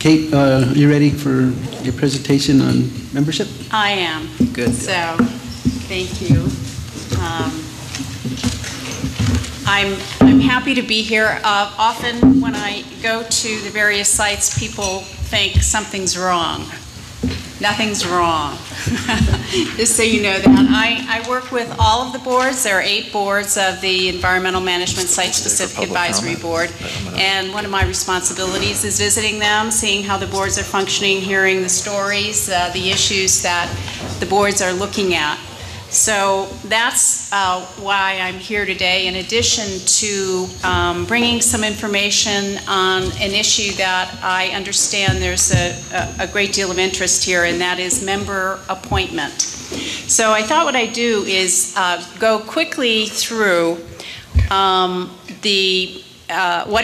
Kate, are you ready for your presentation on membership? I am. Good. So, thank you. I'm happy to be here. Often when I go to the various sites, people think something's wrong. Nothing's wrong. Just so you know that. I work with all of the boards. There are 8 boards of the Environmental Management Site-Specific Advisory Board. And one of my responsibilities is visiting them, seeing how the boards are functioning, hearing the stories, the issues that the boards are looking at. So that's why I'm here today, in addition to bringing some information on an issue that I understand there's a great deal of interest here, and that is member appointment. So I thought what I'd do is go quickly through what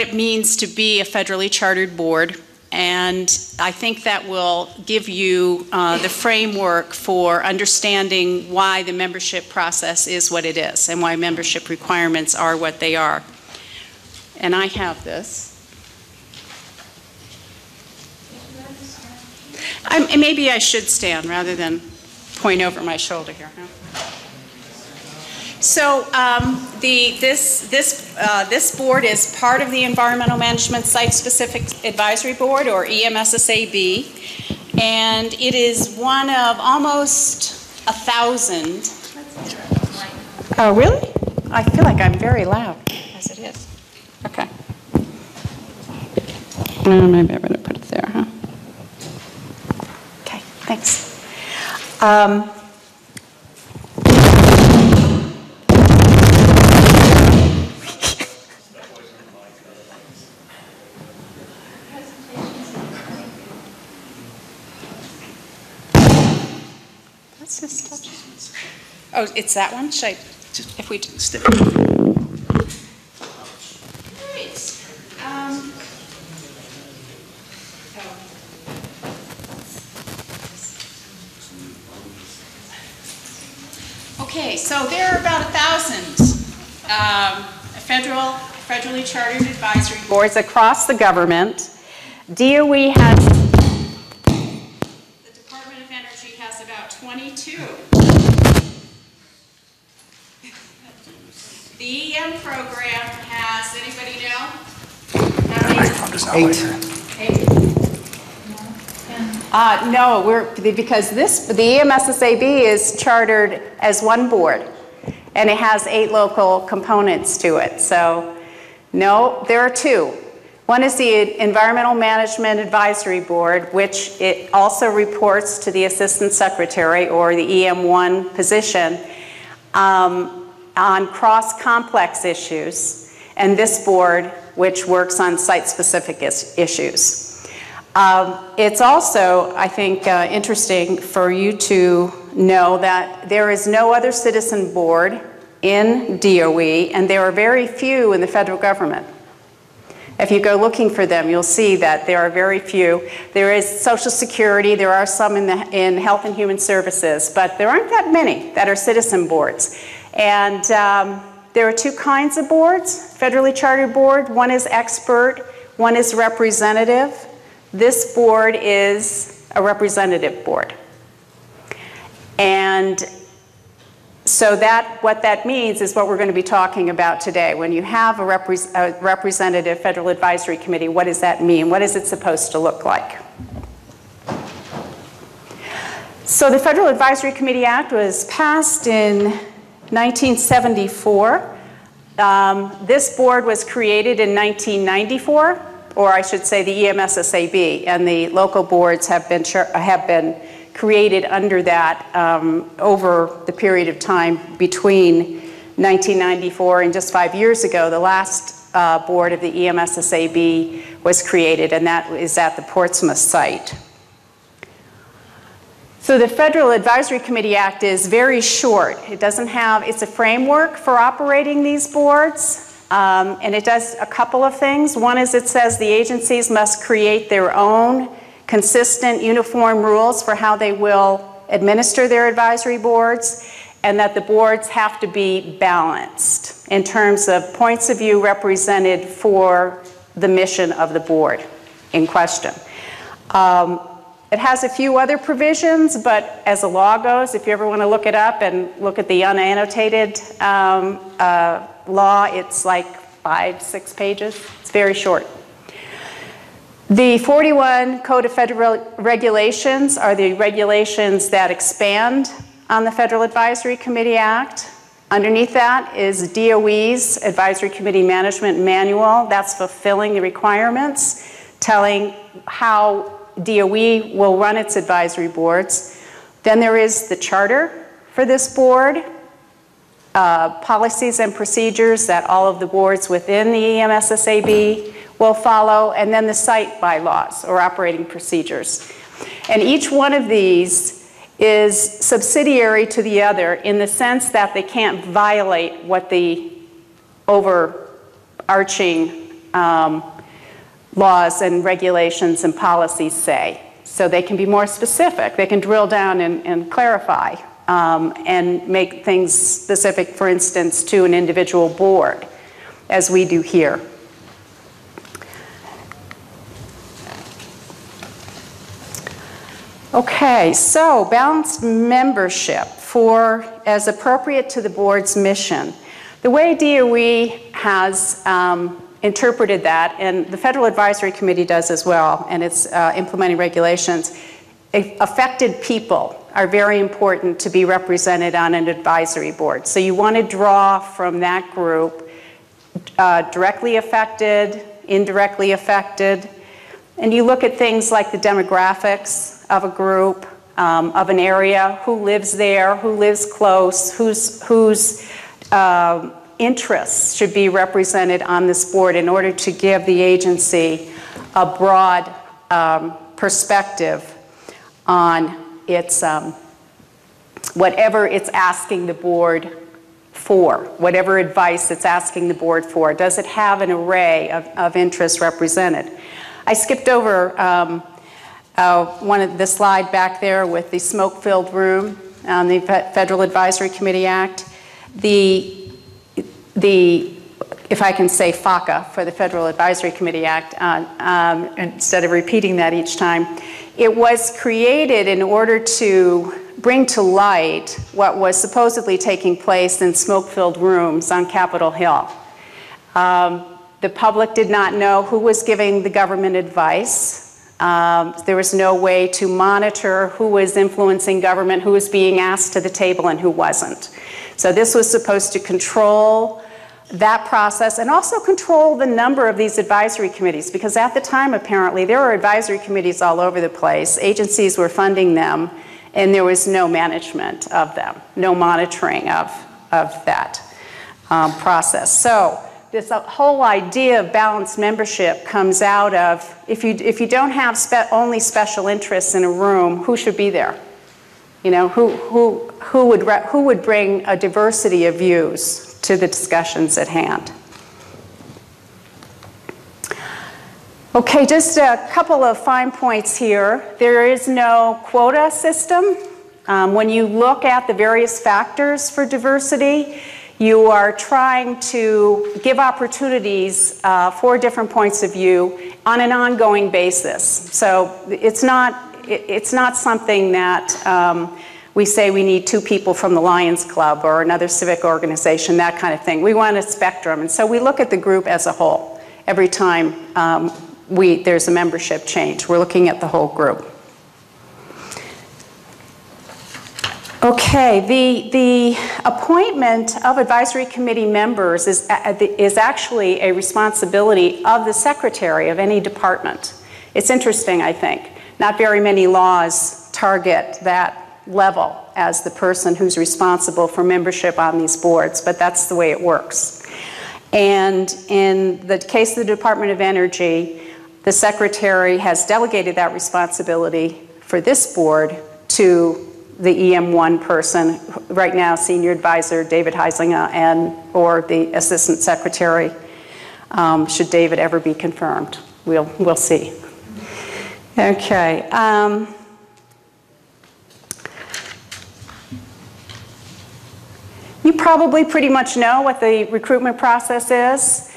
it means to be a federally chartered board. And I think that will give you the framework for understanding why the membership process is what it is and why membership requirements are what they are. And I have this. Maybe I should stand rather than point over my shoulder here. Huh? So this board is part of the Environmental Management Site-Specific Advisory Board, or EMSSAB, and it is one of almost 1,000. Oh, really? I feel like I'm very loud, as it is. Okay. Maybe I better put it there, huh? Okay, thanks. Oh, it's that one? Should I, if we step. Great. Okay, so there are about 1,000 federally chartered advisory boards across the government. DOE has, the Department of Energy has about 22. The EM program has, anybody know? How many? 8. No, because the EMSSAB is chartered as one board, and it has 8 local components to it. So, no, there are 2. One is the Environmental Management Advisory Board, which it also reports to the Assistant Secretary, or the EM1 position, on cross-complex issues, and this board, which works on site-specific issues. It's also, I think, interesting for you to know that there is no other citizen board in DOE, and there are very few in the federal government. If you go looking for them, you'll see that there are very few. There is Social Security, there are some in Health and Human Services, but there aren't that many that are citizen boards. And there are 2 kinds of boards, federally chartered board. One is expert, one is representative. This board is a representative board. And so what that means is what we're going to be talking about today. When you have a representative federal advisory committee, what does that mean? What is it supposed to look like? So the Federal Advisory Committee Act was passed in 1974. This board was created in 1994, or I should say the EMSSAB, and the local boards have been created under that over the period of time between 1994 and just 5 years ago. The last board of the EMSSAB was created, and that is at the Portsmouth site. So the Federal Advisory Committee Act is very short. It doesn't have, it's a framework for operating these boards, and it does a couple of things. One is it says the agencies must create their own consistent, uniform rules for how they will administer their advisory boards, and that the boards have to be balanced in terms of points of view represented for the mission of the board in question. It has a few other provisions, but as the law goes, if you ever want to look it up and look at the unannotated law, it's like 5-6 pages. It's very short. The 41 Code of Federal Regulations are the regulations that expand on the Federal Advisory Committee Act. Underneath that is DOE's Advisory Committee Management Manual. That's fulfilling the requirements, telling how DOE will run its advisory boards. Then there is the charter for this board, policies and procedures that all of the boards within the EMSSAB will follow, and then the site bylaws or operating procedures. And each one of these is subsidiary to the other in the sense that they can't violate what the overarching laws and regulations and policies say. So they can be more specific. They can drill down and clarify and make things specific, for instance, to an individual board, as we do here. Okay, so balanced membership as appropriate to the board's mission. The way DOE has interpreted that, and the Federal Advisory Committee does as well, and it's implementing regulations, affected people are very important to be represented on an advisory board. So you want to draw from that group directly affected, indirectly affected, and you look at things like the demographics of a group, of an area, who lives there, who lives close, whose interests should be represented on this board in order to give the agency a broad perspective on its, whatever it's asking the board for, whatever advice it's asking the board for. Does it have an array of interests represented? I skipped over the slide back there with the smoke-filled room on the Federal Advisory Committee Act. If I can say FACA for the Federal Advisory Committee Act, instead of repeating that each time, it was created in order to bring to light what was supposedly taking place in smoke-filled rooms on Capitol Hill. The public did not know who was giving the government advice. There was no way to monitor who was influencing government, who was being asked to the table, and who wasn't. So this was supposed to control that process and also control the number of these advisory committees, because at the time, apparently, there were advisory committees all over the place. Agencies were funding them, and there was no management of them, no monitoring of that process. So this whole idea of balanced membership comes out of, if you don't have only special interests in a room, who should be there? You know, who would bring a diversity of views to the discussions at hand? Okay, just a couple of fine points here. There is no quota system. When you look at the various factors for diversity, you are trying to give opportunities for different points of view on an ongoing basis. So it's not something that we say we need 2 people from the Lions Club or another civic organization, that kind of thing. We want a spectrum, and so we look at the group as a whole. Every time there's a membership change, we're looking at the whole group. Okay, the appointment of advisory committee members is actually a responsibility of the secretary of any department. It's interesting, I think. Not very many laws target that level as the person who's responsible for membership on these boards, but that's the way it works. And in the case of the Department of Energy, the secretary has delegated that responsibility for this board to the EM1 person, right now Senior Advisor David Heisinger, or the Assistant Secretary, should David ever be confirmed. We'll see. Okay. You probably pretty much know what the recruitment process is.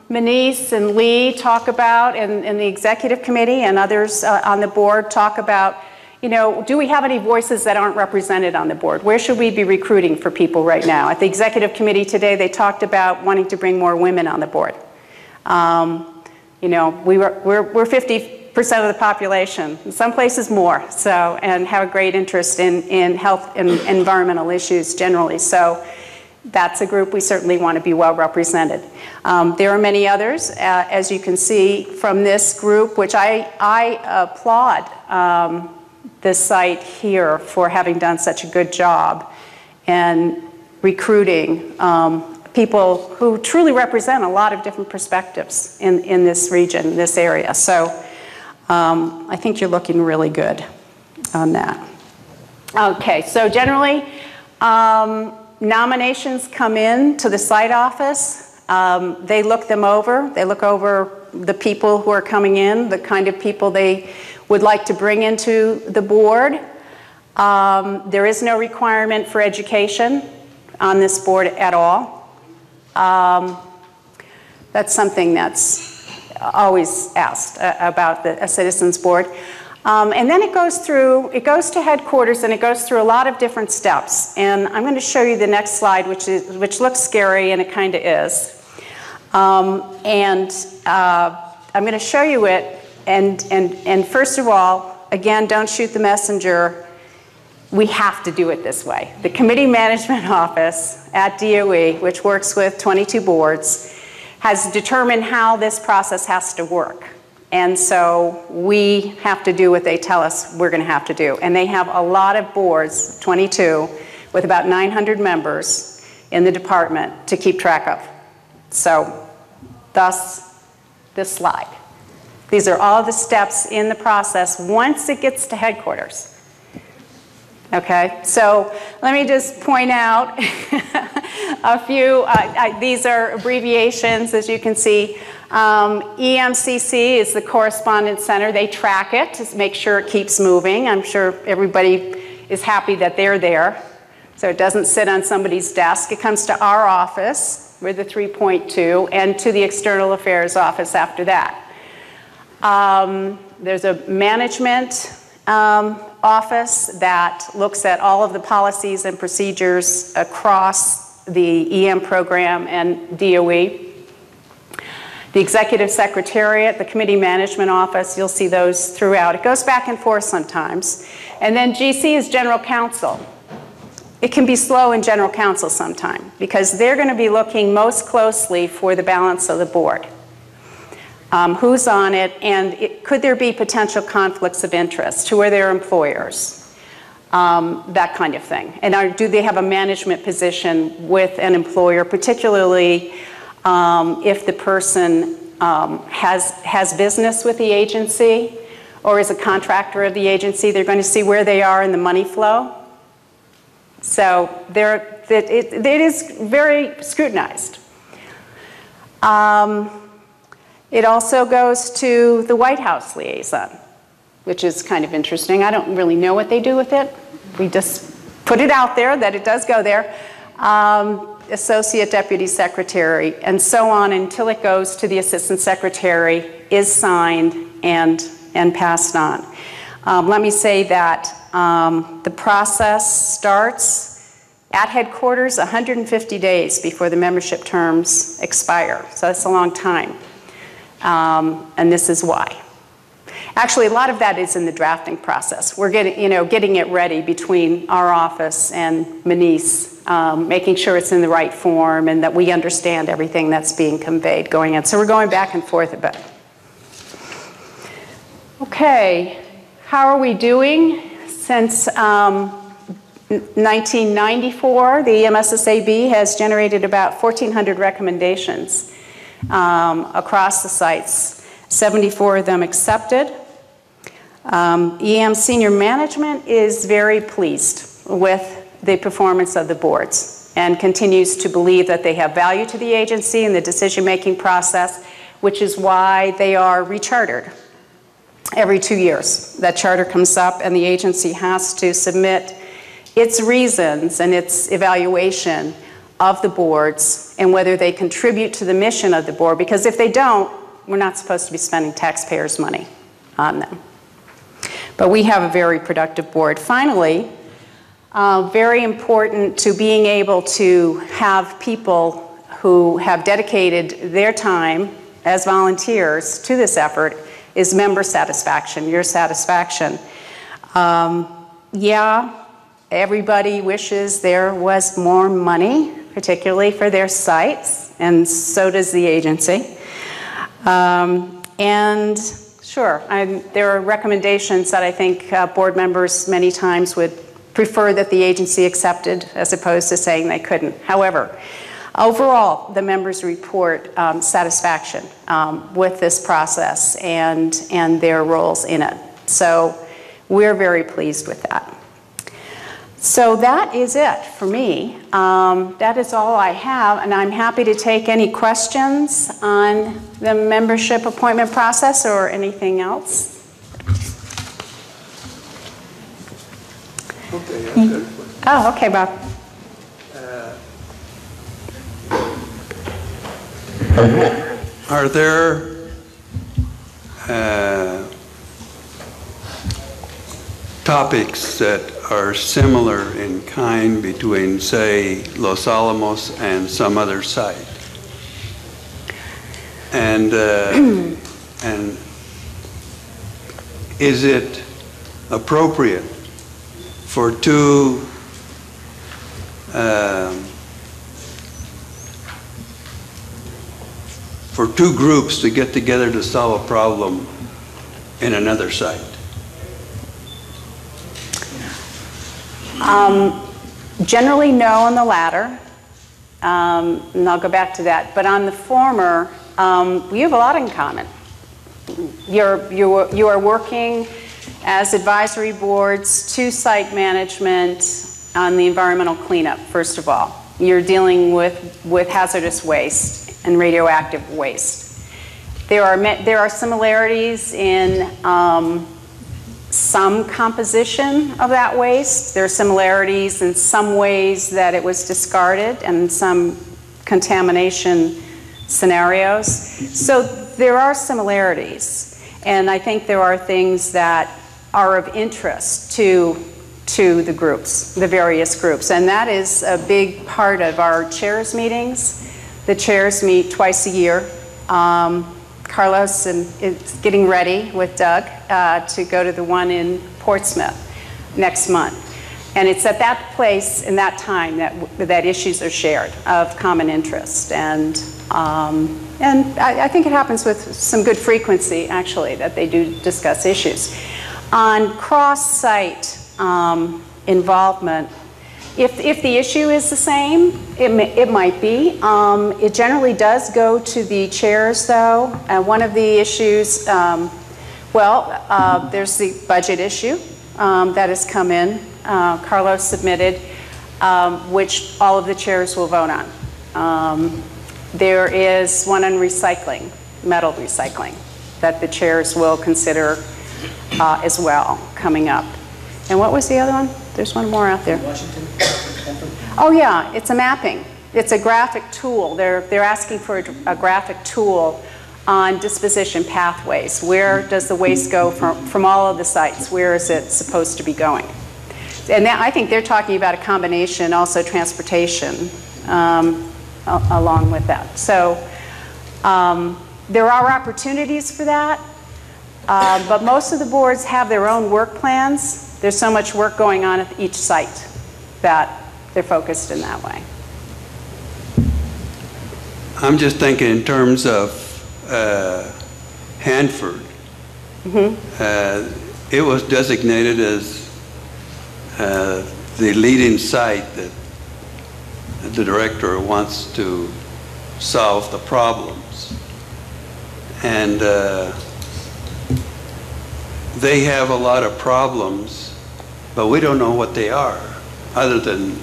Manise and Lee talk about, and the executive committee and others on the board talk about, you know, do we have any voices that aren't represented on the board? Where should we be recruiting for people right now? At the executive committee today, they talked about wanting to bring more women on the board. You know, we're 50% of the population, in some places more, so, and have a great interest in health and environmental issues generally. So that's a group we certainly want to be well represented. There are many others, as you can see from this group, which I applaud this site here for having done such a good job and recruiting people who truly represent a lot of different perspectives in this region, this area. So I think you're looking really good on that. Okay, so generally, nominations come in to the site office. They look them over. They look over the people who are coming in, the kind of people they would like to bring into the board. There is no requirement for education on this board at all. That's something that's always asked about a citizens board. And then it goes to headquarters, and it goes through a lot of different steps. And I'm going to show you the next slide, which looks scary, and it kind of is. I'm going to show you it. And first of all, again, don't shoot the messenger. We have to do it this way. The Committee Management Office at DOE, which works with 22 boards, has determined how this process has to work. And so we have to do what they tell us we're going to have to do. And they have a lot of boards, 22, with about 900 members in the department to keep track of. So thus this slide. These are all the steps in the process once it gets to headquarters. Okay, so let me just point out a few. These are abbreviations, as you can see. EMCC is the Correspondence Center. They track it to make sure it keeps moving. I'm sure everybody is happy that they're there, so it doesn't sit on somebody's desk. It comes to our office, we're the 3.2, and to the External Affairs Office after that. There's a management office that looks at all of the policies and procedures across the EM program and DOE. The Executive Secretariat, the Committee Management Office, you'll see those throughout. It goes back and forth sometimes. And then GC is General Counsel. It can be slow in General Counsel sometime because they're going to be looking most closely for the balance of the board. Who's on it, and could there be potential conflicts of interest? Who are their employers? That kind of thing. And do they have a management position with an employer, particularly if the person has business with the agency or is a contractor of the agency? They're going to see where they are in the money flow. So it is very scrutinized. It also goes to the White House liaison, which is kind of interesting. I don't really know what they do with it. We just put it out there that it does go there. Associate Deputy Secretary, and so on until it goes to the Assistant Secretary, is signed, and passed on. Let me say that the process starts at headquarters 150 days before the membership terms expire. So that's a long time. And this is why. Actually, a lot of that is in the drafting process. We're getting it ready between our office and Manise, making sure it's in the right form and that we understand everything that's being conveyed going in. So we're going back and forth a bit. Okay, how are we doing? Since 1994, the EMSSAB has generated about 1,400 recommendations across the sites, 74 of them accepted. EM senior management is very pleased with the performance of the boards and continues to believe that they have value to the agency and the decision-making process, which is why they are rechartered every 2 years. That charter comes up and the agency has to submit its reasons and its evaluation of the boards and whether they contribute to the mission of the board, because if they don't, we're not supposed to be spending taxpayers' money on them. But we have a very productive board. Finally, very important to being able to have people who have dedicated their time as volunteers to this effort is member satisfaction, your satisfaction. Yeah, everybody wishes there was more money, particularly for their sites, and so does the agency. And sure, there are recommendations that I think board members many times would prefer that the agency accepted as opposed to saying they couldn't. However, overall, the members report satisfaction with this process and their roles in it. So we're very pleased with that. So that is it for me. That is all I have, and I'm happy to take any questions on the membership appointment process or anything else. Okay, I've got a question. Oh, okay, Bob. Are there topics that are similar in kind between, say, Los Alamos and some other site? And is it appropriate for two groups to get together to solve a problem in another site? Generally, no on the latter, and I'll go back to that. But on the former, we have a lot in common. You are working as advisory boards to site management on the environmental cleanup, first of all. You're dealing with hazardous waste and radioactive waste. There are similarities in some composition of that waste. There are similarities in some ways that it was discarded and some contamination scenarios. So there are similarities, and I think there are things that are of interest to the groups, the various groups, and that is a big part of our chairs meetings. The chairs meet twice a year. Carlos is getting ready with Doug to go to the one in Portsmouth next month. And it's at that place and that time that issues are shared of common interest. And I think it happens with some good frequency, actually, that they do discuss issues. On cross-site involvement, if the issue is the same, it might be. It generally does go to the chairs, though. One of the issues, there's the budget issue that has come in. Carlos submitted, which all of the chairs will vote on. There is one on recycling, metal recycling, that the chairs will consider as well coming up. And what was the other one? There's one more out there. Washington? Oh yeah, it's a mapping. It's a graphic tool. They're asking for a graphic tool on disposition pathways. Where does the waste go from all of the sites? Where is it supposed to be going? And I think they're talking about a combination, also transportation, along with that. So there are opportunities for that, but most of the boards have their own work plans. There's so much work going on at each site that they're focused in that way. I'm just thinking in terms of Hanford. Mm-hmm. It was designated as the leading site that the director wants to solve the problems. And they have a lot of problems, but we don't know what they are, other than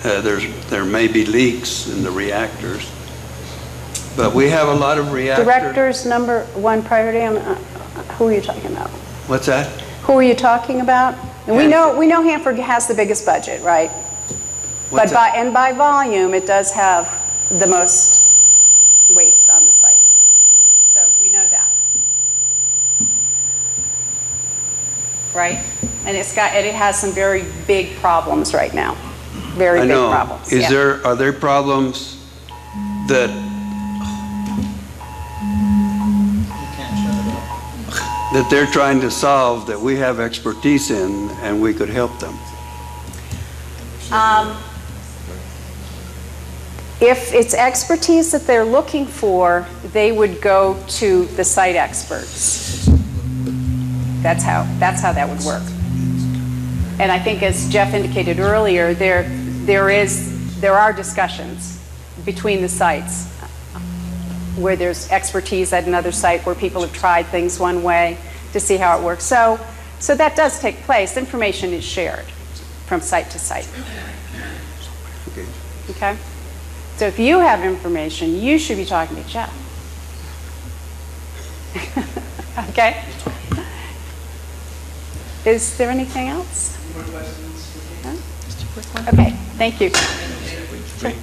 there may be leaks in the reactors. But we have a lot of reactors. Director's number one priority, who are you talking about? What's that? Who are you talking about? And we know Hanford has the biggest budget, right? What's that? And by volume, it does have the most waste on the site. So we know that. Right? And it has some very big problems right now. Very big problems. Are there problems that they're trying to solve that we have expertise in and we could help them? If it's expertise that they're looking for, they would go to the site experts. That's how that would work. And I think, as Jeff indicated earlier, there are discussions between the sites where there's expertise at another site where people have tried things one way to see how it works. So that does take place. Information is shared from site to site. Okay? So if you have information, you should be talking to Jeff. Okay? Is there anything else? More questions? No? Okay, thank you. Wait.